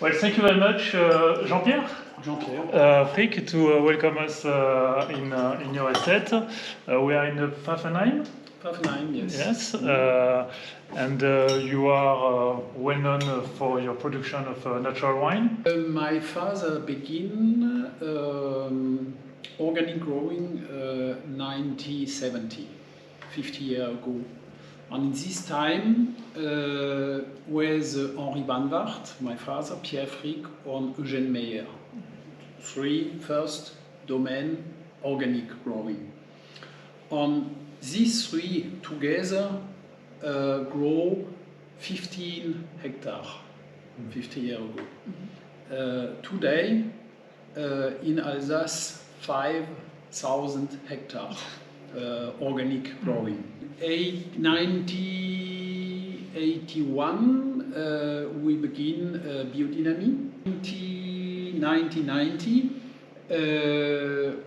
Well, thank you very much, Jean Pierre. Frick, to welcome us in your estate. We are in Pfaffenheim. Pfaffenheim, yes. Yes, and you are well known for your production of natural wine. My father began organic growing 1970, 50 years ago. And in this time, with Henri Van Wart, my father, Pierre Frick, and Eugène Meyer. First domain, organic growing. And these three together grow 15 hectares 50 years ago. Today, in Alsace, 5,000 hectares organic growing. 1981, we begin biodynamic. 1990,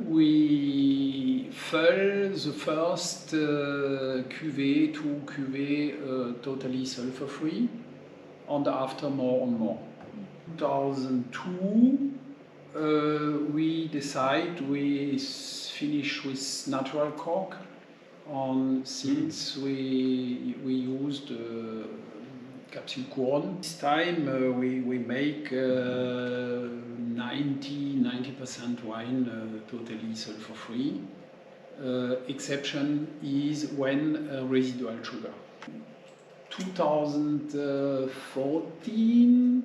we fill the first cuvée, two cuvées totally sulfur-free, and after more and more. 2002, we decide we finish with natural cork, and since we used capsule corn. This time we make 90% wine totally sulfur-free. Exception is when residual sugar. 2014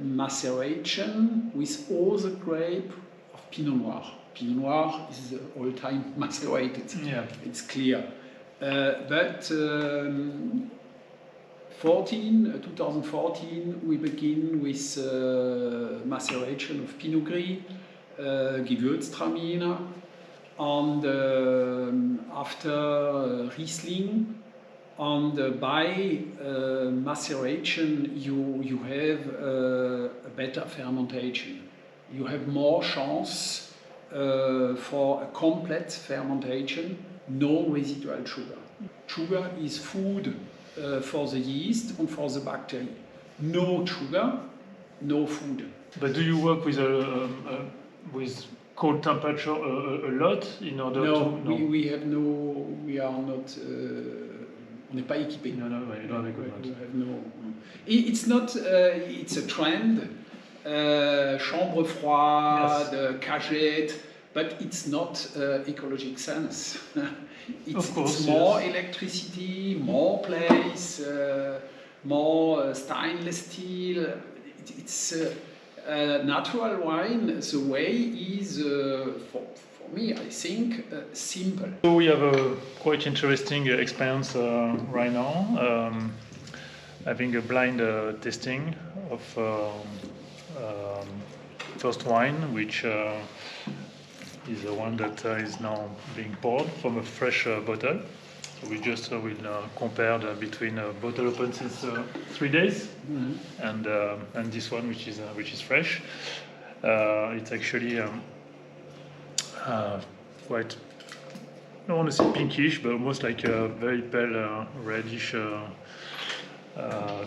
maceration with all the grape of Pinot Noir. Pinot Noir is all-time macerated. Yeah. It's clear. But 2014, we begin with maceration of Pinot Gris, Gewurztraminer, and after Riesling. And by maceration, you have a better fermentation. You have more chance for a complete fermentation, no residual sugar. Sugar is food for the yeast and for the bacteria. No sugar, no food. But do you work with cold temperature a lot in order to? No, we are not. On n'est pas équipé. No, you don't have equipment. It's not. It's a trend. Chambre froide, yes. Cagette, but it's not ecological sense. It's more electricity, more place, more stainless steel. It's natural wine. The way is, for me, I think, simple. So we have a quite interesting experience right now, having a blind tasting of first wine, which is the one that is now being poured from a fresh bottle. So we just will compare between a bottle open since 3 days and this one, which is fresh. It's actually quite, I don't want to say pinkish, but almost like a very pale reddish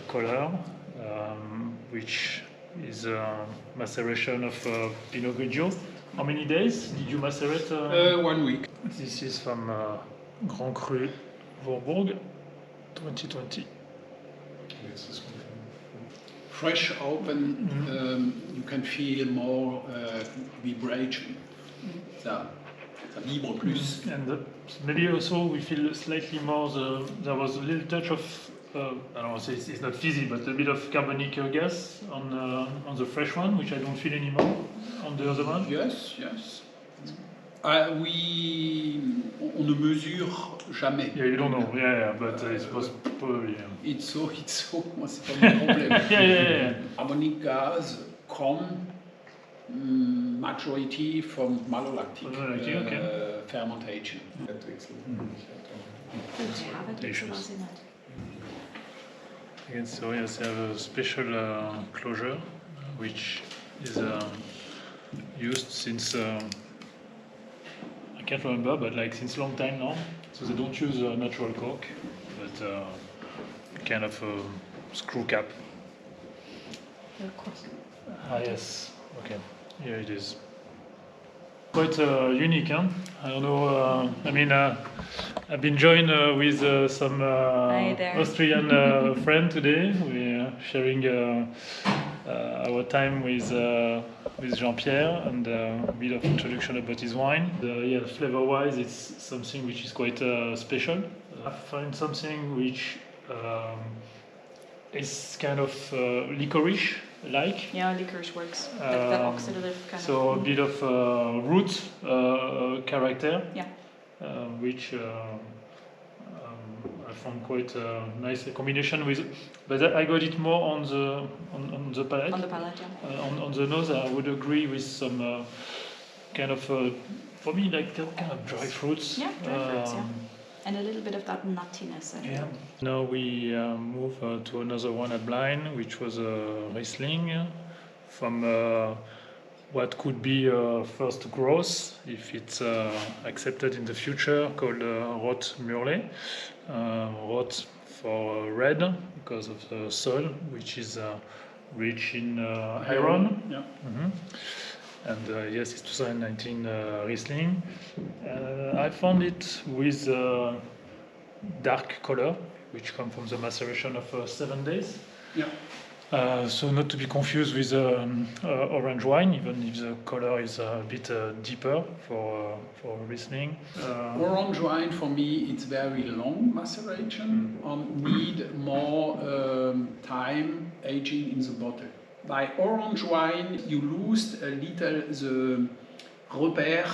color, which is maceration of Pinot Grigio. How many days did you macerate? 1 week. This is from Grand Cru Vorbourg, 2020. Fresh, open, you can feel more vibration. Ça vibre plus. And maybe also we feel slightly more, there was a little touch of, I don't want to say it's not fizzy, but a bit of carbonic gas on the fresh one, which I don't feel anymore on the other one. Yes. On ne mesure jamais. Yeah, you don't know. Yeah, but it's probably. It's so. Moi, c'est pas mon problème. Yeah. Carbonic gas come majority from malolactic fermentation. Again, so yes, they have a special closure, which is used since I can't remember, but like since a long time now. So they don't use natural cork, but kind of a screw cap. Ah yes, okay, here it is. Quite unique, huh? I don't know, I mean, I've been joined with some Austrian friend today. We're sharing our time with Jean Pierre and a bit of introduction about his wine. Yeah, flavor-wise, it's something which is quite special. I find something which is kind of licorice-like. Yeah, licorice works. That oxidative kind so of. a bit of root character, Yeah. which I found quite a nice combination with. But I got it more on the palate. On the palate, yeah. On the nose, I would agree with some kind of for me like kind of dry fruits. Yeah, dry fruits, yeah. And a little bit of that nuttiness. I think. Now we move to another one at Blind, which was a Riesling from what could be first growth if it's accepted in the future, called Rot-Murle. Rot for red because of the soil, which is rich in iron. Yeah. Mm-hmm. And yes, it's 2019 Riesling. I found it with dark color, which come from the maceration of 7 days. Yeah. So not to be confused with orange wine, even if the color is a bit deeper for Riesling. Orange wine for me, it's very long maceration and need more time aging in the bottle. By orange wine, you lose a little the repère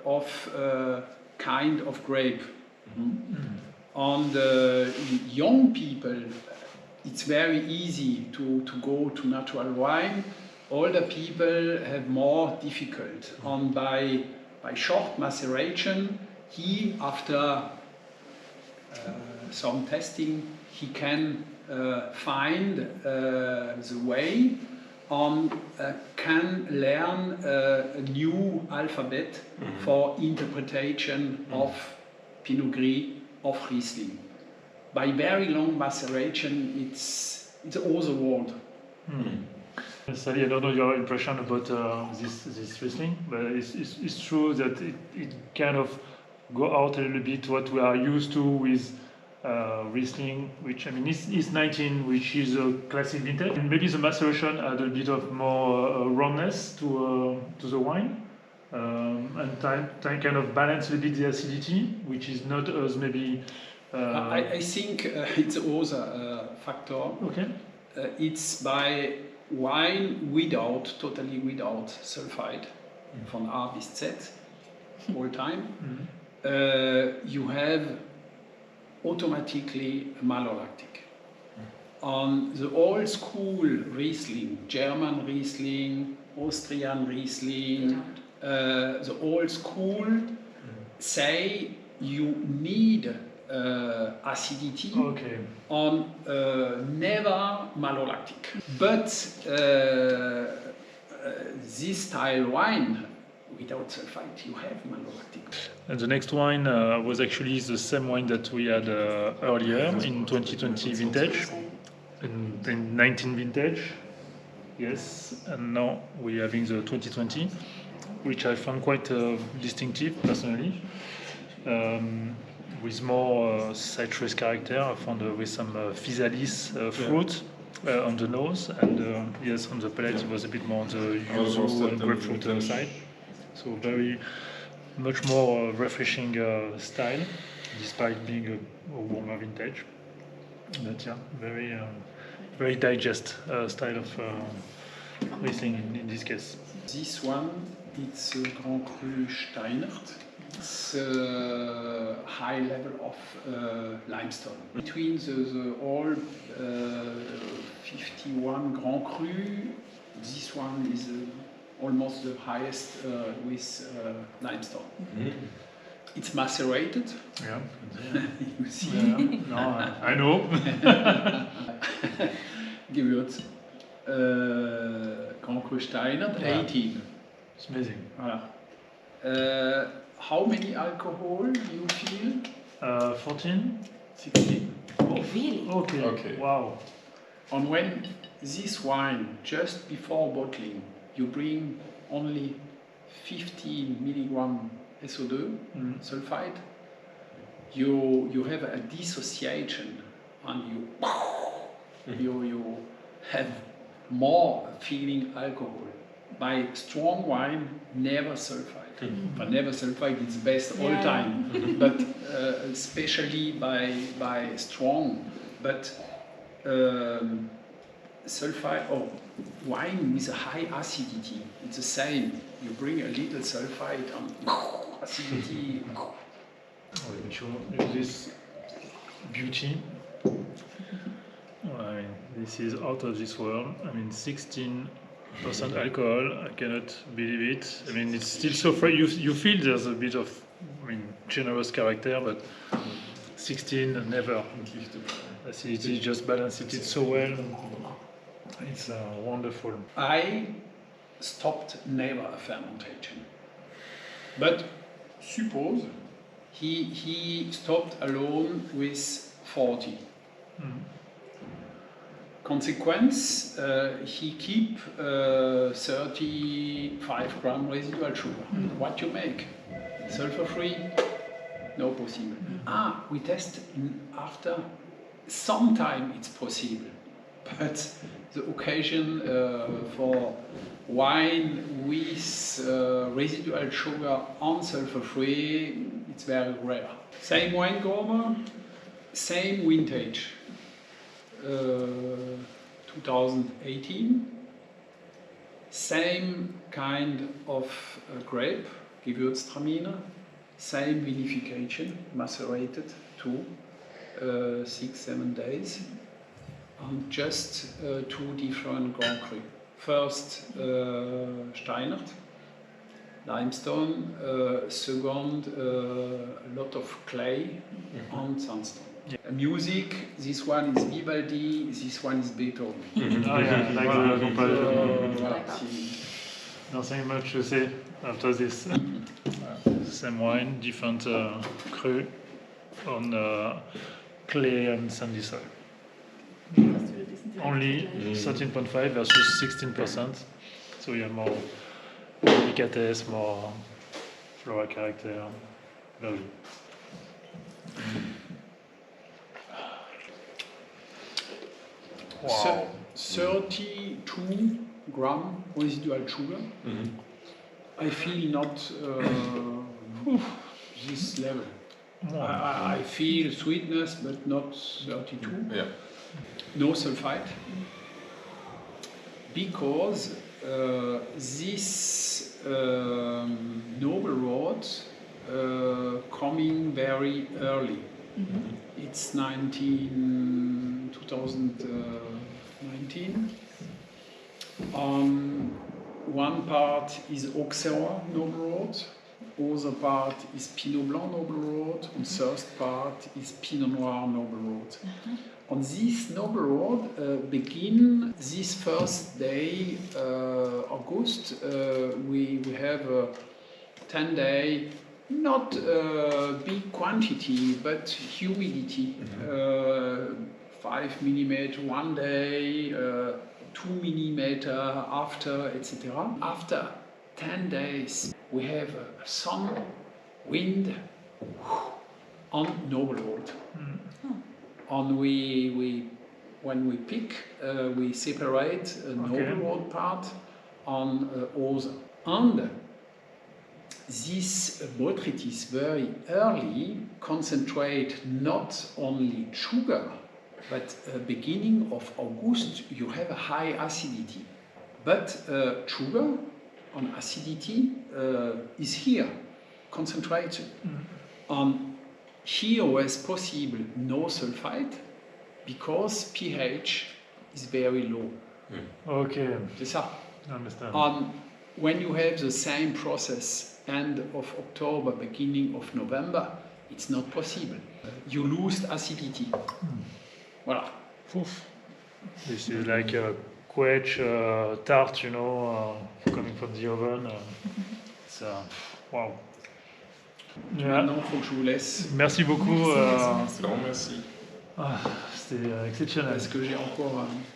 of kind of grape. On the young people, it's very easy to go to natural wine. Older people have more difficult. And by short maceration, he, after some testing, he can find the way and can learn a new alphabet for interpretation of Pinot Gris, of Riesling. By very long maceration, it's all the world. Sally, I don't know your impression about this Riesling, but it's true that it kind of go out a little bit what we are used to with Riesling, which I mean is 19, which is a classic vintage, and maybe the maceration add a bit of more roundness to the wine, and time kind of balance a bit the acidity, which is not as maybe. I think it's also a factor. Okay. It's by wine totally without sulfide, from A bis Z, all time. You have automatically malolactic. On the old school Riesling, German Riesling, Austrian Riesling, the old school say you need acidity on never malolactic. But this style wine, without sulfite, you have malolactic. And the next wine was actually the same wine that we had earlier in 2020 vintage, in 19 vintage, yes, and now we're having the 2020, which I found quite distinctive personally, with more citrus character. I found with some physalis fruit on the nose, and yes, on the palate it was a bit more on the yuzu and grapefruit side. So very much more refreshing style, despite being a warmer vintage. But yeah, very digest style of Riesling in this case. This one, it's a Grand Cru Steinert. It's a high level of limestone. Between the all 51 Grand Cru, this one is almost the highest with limestone. It's macerated. Yeah. You see. Yeah. No, I know. Gewürz. Grand Cru Steinert, 18. It's amazing. Voilà. How many alcohol you feel? 14? 16. Oh, really? Okay. Wow. And when this wine, just before bottling, you bring only 15 milligram SO2 sulfide, you have a dissociation and you have more feeling alcohol. By strong wine, never sulfide. But never sulfide is best all time, but especially by strong. But sulfide or wine with a high acidity, it's the same. You bring a little sulfide and acidity. We show you this beauty. I mean, this is out of this world. I mean, 16% alcohol. I cannot believe it. I mean, it's still so fresh. You feel there's a bit of, generous character, but 16 never. Acidity just balances it so well. It's wonderful. I stopped never a fermentation, but suppose he stopped alone with 40. Consequence, he keep 35 gram residual sugar. What you make? Sulfur free? No possible. We test after. Sometime it's possible, but the occasion for wine with residual sugar and sulfur free, it's very rare. Same wine grower, same vintage. 2018, same kind of grape, Gewurztraminer, same vinification, macerated too, 6-7 days, and just two different Grand Cru. First Steinert, limestone, second a lot of clay and sandstone. Music, this one is Vivaldi, this one is Beethoven. Like the comparison. Nothing much to say after this. Same wine, different cru on clay and sandy soil. Only 13.5 versus 16%. So you have more delicatesse, more floral character. Lovely. Wow. 32 gram residual sugar. I feel not this level. I feel sweetness, but not 32. Yeah. No sulfite. Because this noble rot coming very early. It's 2019. One part is Auxerrois noble rot, other part is Pinot Blanc noble rot, and third part is Pinot Noir noble rot. On this noble rot begin this first day, August. We have a 10-day, not big quantity, but humidity. 5 millimeter one day, 2 millimeter after, etc. After 10 days, we have sun, wind, and noble rot. And when we pick, we separate a noble rot part and other. And this botrytis very early concentrate not only sugar, but beginning of August you have a high acidity. But sugar and acidity is here, concentrated. Here was possible no sulfite because pH is very low. Okay. C'est ça. I understand. When you have the same process end of October, beginning of November, it's not possible. You lose acidity. Voilà. This is like a quetch tart, coming from the oven. It's wow. Maintenant, il faut que je vous laisse. Merci beaucoup. Merci. C'était exceptionnel. Parce que j'ai encore